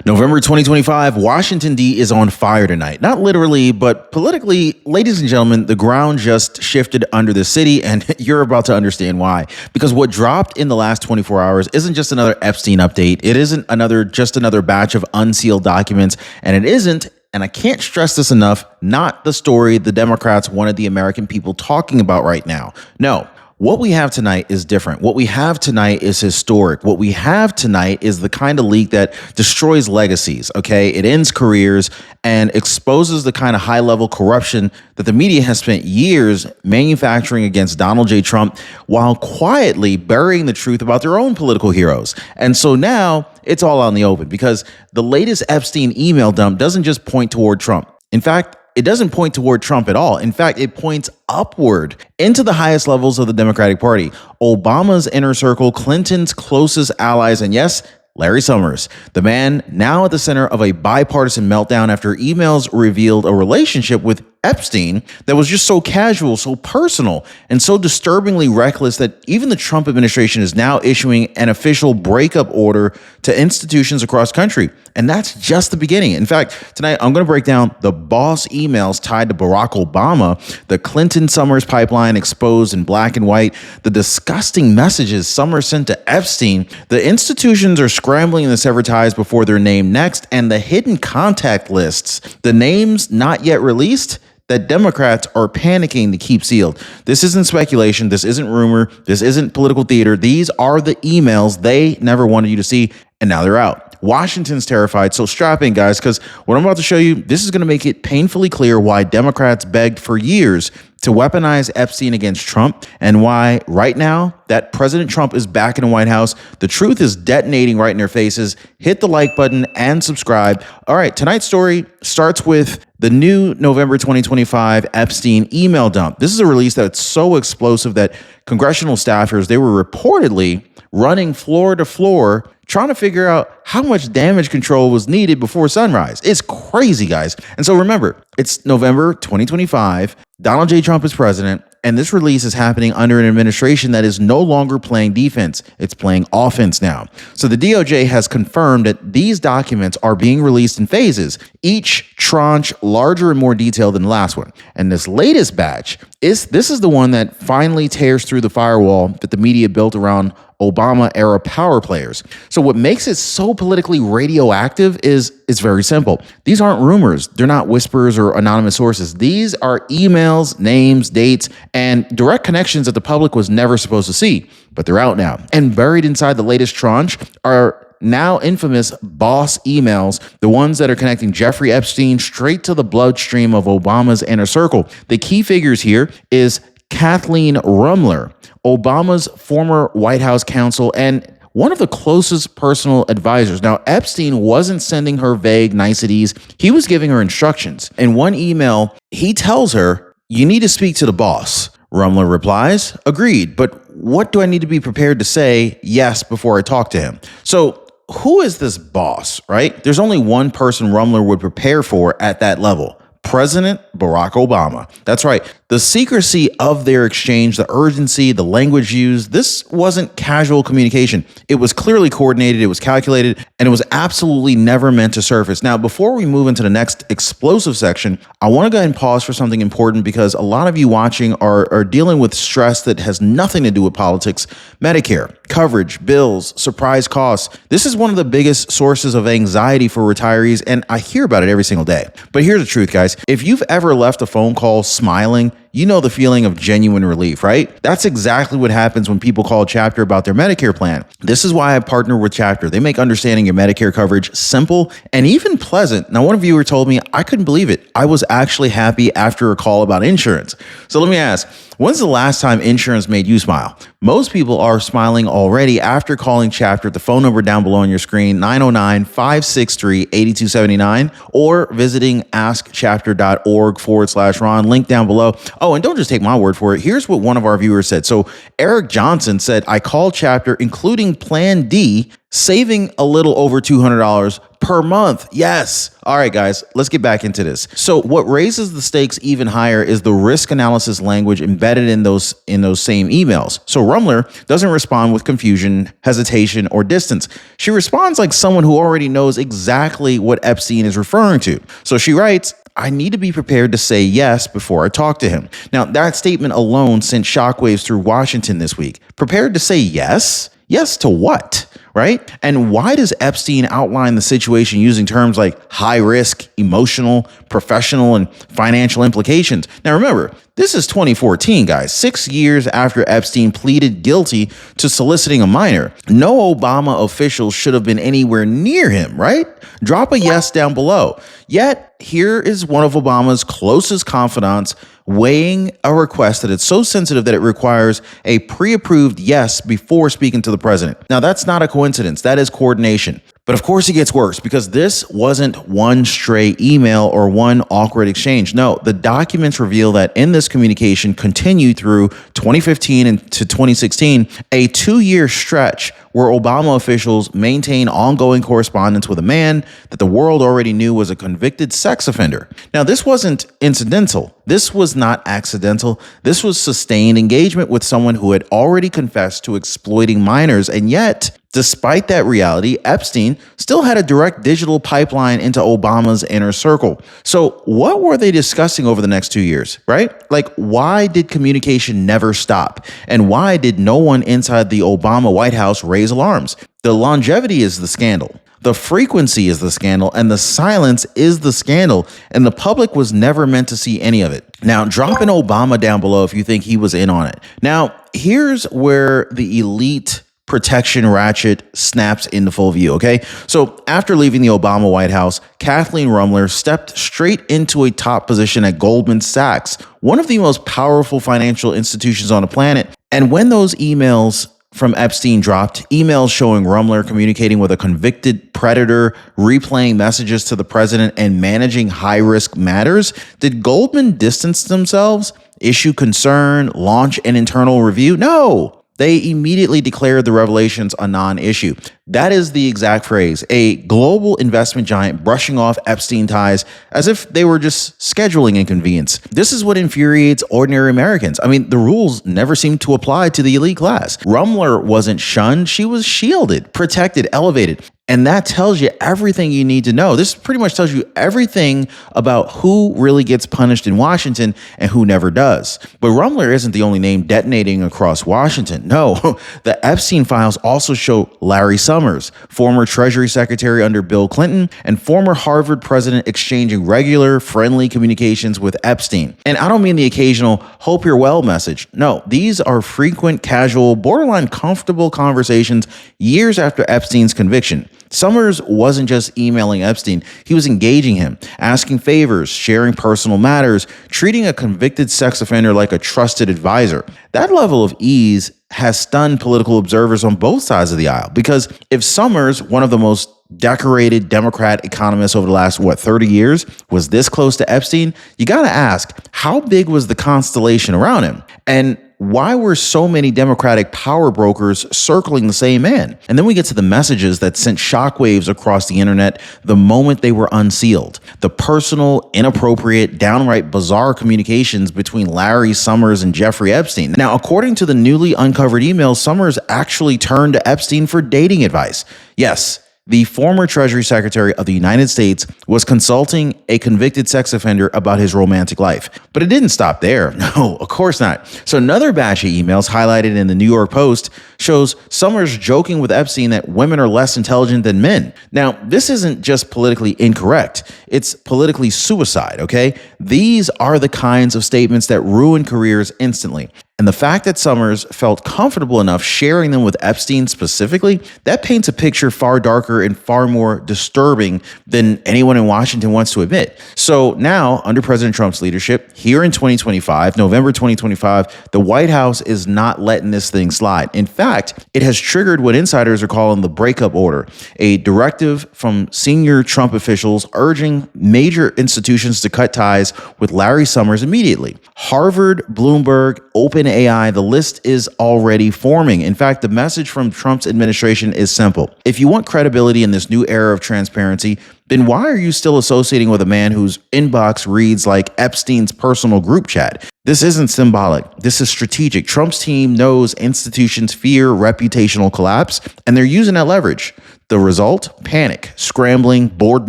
November 2025, Washington, D is on fire tonight. Not literally, but politically, ladies and gentlemen, the ground just shifted under the city, and you're about to understand why. Because what dropped in the last 24 hours isn't just another Epstein update. It isn't just another batch of unsealed documents, and it isn't, and I can't stress this enough, not the story the Democrats wanted the American people talking about right now. No. What we have tonight is different. What we have tonight is historic. What we have tonight is the kind of leak that destroys legacies, okay? It ends careers and exposes the kind of high-level corruption that the media has spent years manufacturing against Donald J. Trump while quietly burying the truth about their own political heroes. And so now it's all out in the open because the latest Epstein email dump doesn't just point toward Trump. In fact, it doesn't point toward Trump at all. In fact, it points upward into the highest levels of the Democratic Party, Obama's inner circle, Clinton's closest allies, and yes, Larry Summers, the man now at the center of a bipartisan meltdown after emails revealed a relationship with Epstein that was just so casual, so personal, and so disturbingly reckless that even the Trump administration is now issuing an official breakup order to institutions across the country. And that's just the beginning. In fact, tonight I'm going to break down the boss emails tied to Barack Obama, the Clinton-Summers pipeline exposed in black and white, the disgusting messages Summers sent to Epstein, the institutions are scrambling to sever ties before they're named next, and the hidden contact lists, the names not yet released, that Democrats are panicking to keep sealed. This isn't speculation. This isn't rumor. This isn't political theater. These are the emails they never wanted you to see, and now they're out. Washington's terrified, so strap in, guys, because what I'm about to show you, this is going to make it painfully clear why Democrats begged for years to weaponize Epstein against Trump, and why right now that President Trump is back in the White House, the truth is detonating right in their faces. Hit the like button and subscribe. All right, tonight's story starts with the new November 2025 Epstein email dump. This is a release that's so explosive that congressional staffers, they were reportedly running floor to floor trying to figure out how much damage control was needed before sunrise. It's crazy, guys. And so remember, it's November 2025. Donald J. Trump is president, and this release is happening under an administration that is no longer playing defense. It's playing offense now. So the DOJ has confirmed that these documents are being released in phases, each tranche larger and more detailed than the last one. And this latest batch is the one that finally tears through the firewall that the media built around Obama-era power players. So what makes it so politically radioactive is it's very simple. These aren't rumors. They're not whispers or anonymous sources. These are emails, names, dates, and direct connections that the public was never supposed to see. But they're out now. And buried inside the latest tranche are now infamous boss emails, the ones that are connecting Jeffrey Epstein straight to the bloodstream of Obama's inner circle. The key figures here is Kathleen Rumler, Obama's former White House counsel and one of the closest personal advisors. Now, Epstein wasn't sending her vague niceties. He was giving her instructions. In one email, he tells her, "You need to speak to the boss." Rumler replies, "Agreed, but what do I need to be prepared to say yes before I talk to him?" So who is this boss, right? There's only one person Rumler would prepare for at that level. President Barack Obama. That's right. The secrecy of their exchange, the urgency, the language used, this wasn't casual communication. It was clearly coordinated, it was calculated, and it was absolutely never meant to surface. Now, before we move into the next explosive section, I want to go ahead and pause for something important because a lot of you watching are dealing with stress that has nothing to do with politics. Medicare, coverage, bills, surprise costs. This is one of the biggest sources of anxiety for retirees, and I hear about it every single day. But here's the truth, guys. If you've ever left a phone call smiling, you know the feeling of genuine relief, right? That's exactly what happens when people call Chapter about their Medicare plan. This is why I partner with Chapter. They make understanding your Medicare coverage simple and even pleasant. Now, one viewer told me, I couldn't believe it. I was actually happy after a call about insurance. So let me ask, when's the last time insurance made you smile? Most people are smiling already after calling Chapter at the phone number down below on your screen, 909-563-8279, or visiting askchapter.org/Ron, link down below. Oh, and don't just take my word for it. Here's what one of our viewers said. So Eric Johnson said, I called Chapter, including Plan D, saving a little over $200 per month. Yes. All right, guys, let's get back into this. So what raises the stakes even higher is the risk analysis language embedded in those same emails. So Rumler doesn't respond with confusion, hesitation, or distance. She responds like someone who already knows exactly what Epstein is referring to. So she writes, I need to be prepared to say yes before I talk to him. Now, that statement alone sent shockwaves through Washington this week. Prepared to say yes? Yes to what? Right? And why does Epstein outline the situation using terms like high risk, emotional, professional, and financial implications? Now, remember, this is 2014, guys, 6 years after Epstein pleaded guilty to soliciting a minor. No Obama official should have been anywhere near him, right? Drop a yes down below. Yet, here is one of Obama's closest confidants weighing a request that it's so sensitive that it requires a pre-approved yes before speaking to the president. Now, that's not a coincidence. That is coordination. But of course, it gets worse because this wasn't one stray email or one awkward exchange. No, the documents reveal that in this communication continued through 2015 and to 2016, a 2-year stretch where Obama officials maintain ongoing correspondence with a man that the world already knew was a convicted sex offender. Now, this wasn't incidental. This was not accidental. This was sustained engagement with someone who had already confessed to exploiting minors. And yet, despite that reality, Epstein still had a direct digital pipeline into Obama's inner circle. So what were they discussing over the next 2 years, right? Like, why did communication never stop? And why did no one inside the Obama White House raise alarms? The longevity is the scandal. The frequency is the scandal, and the silence is the scandal, and the public was never meant to see any of it. Now, drop an Obama down below if you think he was in on it. Now, here's where the elite protection ratchet snaps into full view, okay? So after leaving the Obama White House, Kathleen Rumler stepped straight into a top position at Goldman Sachs, one of the most powerful financial institutions on the planet. And when those emails from Epstein dropped, emails showing Rumler communicating with a convicted predator, replaying messages to the president, and managing high-risk matters, did Goldman distance themselves, issue concern, launch an internal review? No. They immediately declared the revelations a non-issue. That is the exact phrase, a global investment giant brushing off Epstein ties as if they were just scheduling inconvenience. This is what infuriates ordinary Americans. I mean, the rules never seem to apply to the elite class. Rumler wasn't shunned, she was shielded, protected, elevated. And that tells you everything you need to know. This pretty much tells you everything about who really gets punished in Washington and who never does. But Rumler isn't the only name detonating across Washington. No, the Epstein files also show Larry Summers, former Treasury Secretary under Bill Clinton, and former Harvard president exchanging regular, friendly communications with Epstein. And I don't mean the occasional hope you're well message. No, these are frequent, casual, borderline comfortable conversations years after Epstein's conviction. Summers wasn't just emailing Epstein, he was engaging him, asking favors, sharing personal matters, treating a convicted sex offender like a trusted advisor. That level of ease has stunned political observers on both sides of the aisle, because if Summers, one of the most decorated Democrat economists over the last, 30 years, was this close to Epstein, you gotta ask, how big was the constellation around him? And why were so many Democratic power brokers circling the same man? And then we get to the messages that sent shockwaves across the internet the moment they were unsealed. The personal, inappropriate, downright bizarre communications between Larry Summers and Jeffrey Epstein. Now, according to the newly uncovered emails, Summers actually turned to Epstein for dating advice. Yes, the former Treasury Secretary of the United States was consulting a convicted sex offender about his romantic life. But it didn't stop there. No, of course not. So another batch of emails highlighted in the New York Post shows Summers joking with Epstein that women are less intelligent than men. Now, this isn't just politically incorrect. It's politically suicide, okay? These are the kinds of statements that ruin careers instantly. And the fact that Summers felt comfortable enough sharing them with Epstein specifically, that paints a picture far darker and far more disturbing than anyone in Washington wants to admit. So now, under President Trump's leadership, here in 2025, November 2025, the White House is not letting this thing slide. In fact, it has triggered what insiders are calling the breakup order, a directive from senior Trump officials urging major institutions to cut ties with Larry Summers immediately. Harvard, Bloomberg, Open OpenAI, the list is already forming. In fact, the message from Trump's administration is simple. If you want credibility in this new era of transparency, then why are you still associating with a man whose inbox reads like Epstein's personal group chat? This isn't symbolic. This is strategic. Trump's team knows institutions fear reputational collapse, and they're using that leverage. The result? Panic, scrambling, board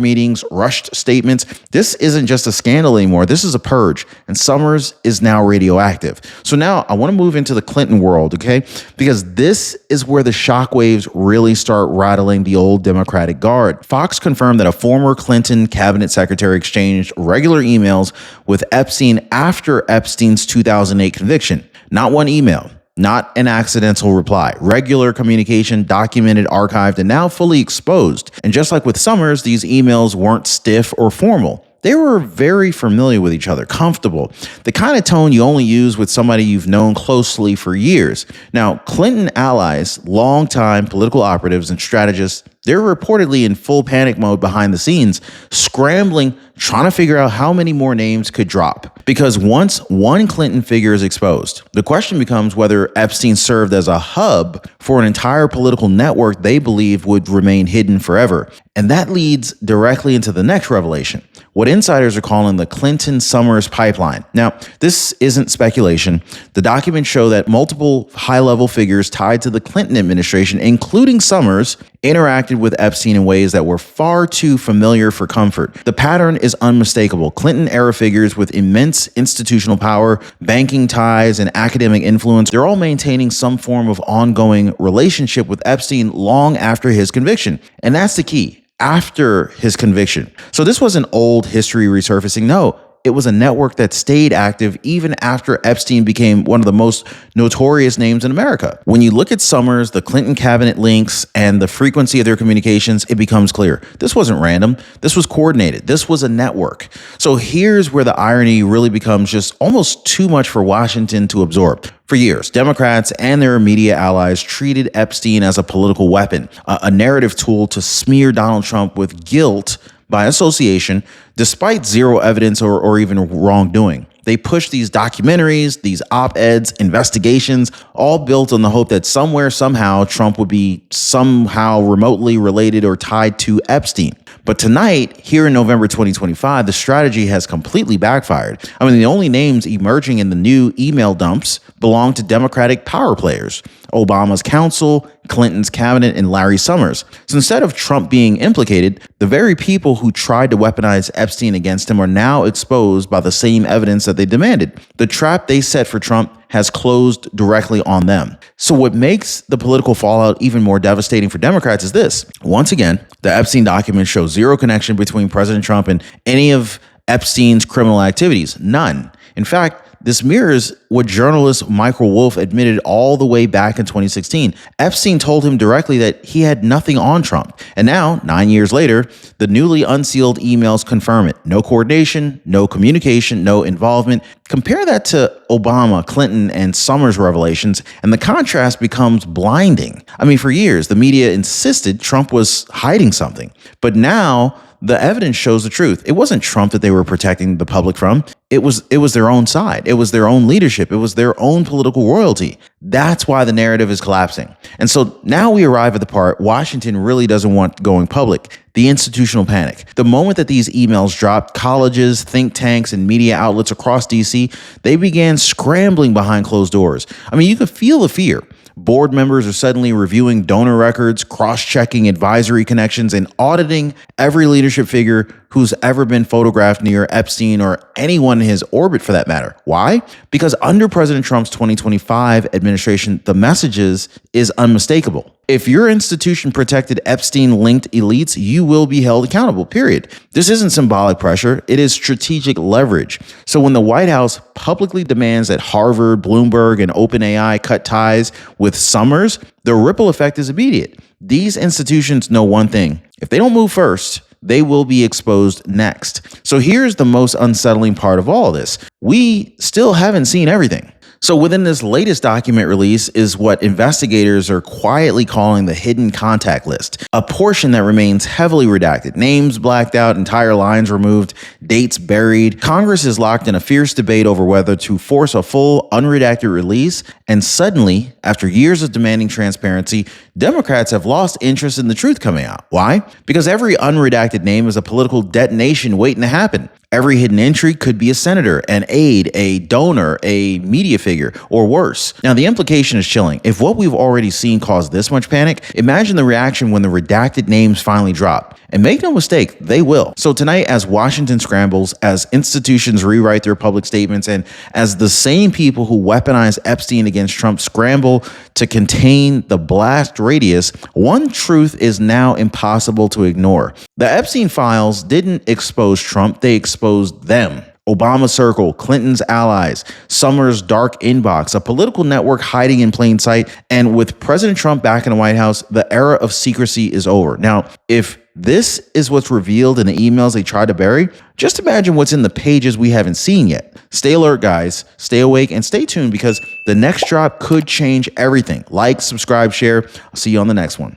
meetings, rushed statements. This isn't just a scandal anymore. This is a purge, and Summers is now radioactive. So now I want to move into the Clinton world, okay? Because this is where the shockwaves really start rattling the old Democratic guard. Fox confirmed that a former Clinton cabinet secretary exchanged regular emails with Epstein after Epstein's 2008 conviction. Not one email. Not an accidental reply. Regular communication, documented, archived, and now fully exposed. And just like with Summers, these emails weren't stiff or formal. They were very familiar with each other, comfortable, the kind of tone you only use with somebody you've known closely for years. Now, Clinton allies, longtime political operatives and strategists, they're reportedly in full panic mode behind the scenes, scrambling, trying to figure out how many more names could drop. Because once one Clinton figure is exposed, the question becomes whether Epstein served as a hub for an entire political network they believe would remain hidden forever. And that leads directly into the next revelation, what insiders are calling the Clinton-Summers pipeline. Now, this isn't speculation. The documents show that multiple high-level figures tied to the Clinton administration, including Summers, interacted with Epstein in ways that were far too familiar for comfort. The pattern is unmistakable. Clinton-era figures with immense institutional power, banking ties, and academic influence, they're all maintaining some form of ongoing relationship with Epstein long after his conviction. And that's the key. After his conviction. So this wasn't old history resurfacing. No, it was a network that stayed active even after Epstein became one of the most notorious names in America. When you look at Summers, the Clinton cabinet links, and the frequency of their communications, it becomes clear. This wasn't random. This was coordinated. This was a network. So here's where the irony really becomes just almost too much for Washington to absorb. For years, Democrats and their media allies treated Epstein as a political weapon, a narrative tool to smear Donald Trump with guilt by association, despite zero evidence or even wrongdoing. They pushed these documentaries, these op-eds, investigations, all built on the hope that somewhere, somehow, Trump would be somehow remotely related or tied to Epstein. But tonight, here in November 2025, the strategy has completely backfired. I mean, the only names emerging in the new email dumps belong to Democratic power players, Obama's counsel, Clinton's cabinet, and Larry Summers. So instead of Trump being implicated, the very people who tried to weaponize Epstein against him are now exposed by the same evidence that they demanded. The trap they set for Trump has closed directly on them. So what makes the political fallout even more devastating for Democrats is this. Once again, the Epstein documents show zero connection between President Trump and any of Epstein's criminal activities. None. In fact, this mirrors what journalist Michael Wolff admitted all the way back in 2016. Epstein told him directly that he had nothing on Trump. And now, 9 years later, the newly unsealed emails confirm it. No coordination, no communication, no involvement. Compare that to Obama, Clinton, and Summers' revelations, and the contrast becomes blinding. I mean, for years, the media insisted Trump was hiding something. But now, the evidence shows the truth. It wasn't Trump that they were protecting the public from. It was their own side. It was their own leadership. It was their own political royalty. That's why the narrative is collapsing. And so now we arrive at the part Washington really doesn't want going public, the institutional panic. The moment that these emails dropped, colleges, think tanks, and media outlets across DC, they began scrambling behind closed doors. I mean, you could feel the fear. Board members are suddenly reviewing donor records, cross-checking advisory connections, and auditing every leadership figure who's ever been photographed near Epstein or anyone in his orbit for that matter. Why? Because under President Trump's 2025 administration, the messages is unmistakable. If your institution protected Epstein-linked elites, you will be held accountable, period. This isn't symbolic pressure. It is strategic leverage. So when the White House publicly demands that Harvard, Bloomberg, and OpenAI cut ties with Summers, the ripple effect is immediate. These institutions know one thing. If they don't move first, they will be exposed next. So here's the most unsettling part of all this. We still haven't seen everything. So within this latest document release is what investigators are quietly calling the hidden contact list, a portion that remains heavily redacted, names blacked out, entire lines removed, dates buried. Congress is locked in a fierce debate over whether to force a full unredacted release, and suddenly, after years of demanding transparency, Democrats have lost interest in the truth coming out. Why? Because every unredacted name is a political detonation waiting to happen. Every hidden entry could be a senator, an aide, a donor, a media figure, or worse. Now, the implication is chilling. If what we've already seen caused this much panic, imagine the reaction when the redacted names finally drop. And make no mistake, they will. So tonight, as Washington scrambles, as institutions rewrite their public statements, and as the same people who weaponize Epstein against Trump scramble to contain the blast radius, one truth is now impossible to ignore. The Epstein files didn't expose Trump, they exposed them. Obama Circle, Clinton's allies, Summer's dark inbox, a political network hiding in plain sight. And with President Trump back in the White House, the era of secrecy is over. Now, if this is what's revealed in the emails they tried to bury, just imagine what's in the pages we haven't seen yet. Stay alert, guys. Stay awake and stay tuned because the next drop could change everything. Like, subscribe, share. I'll see you on the next one.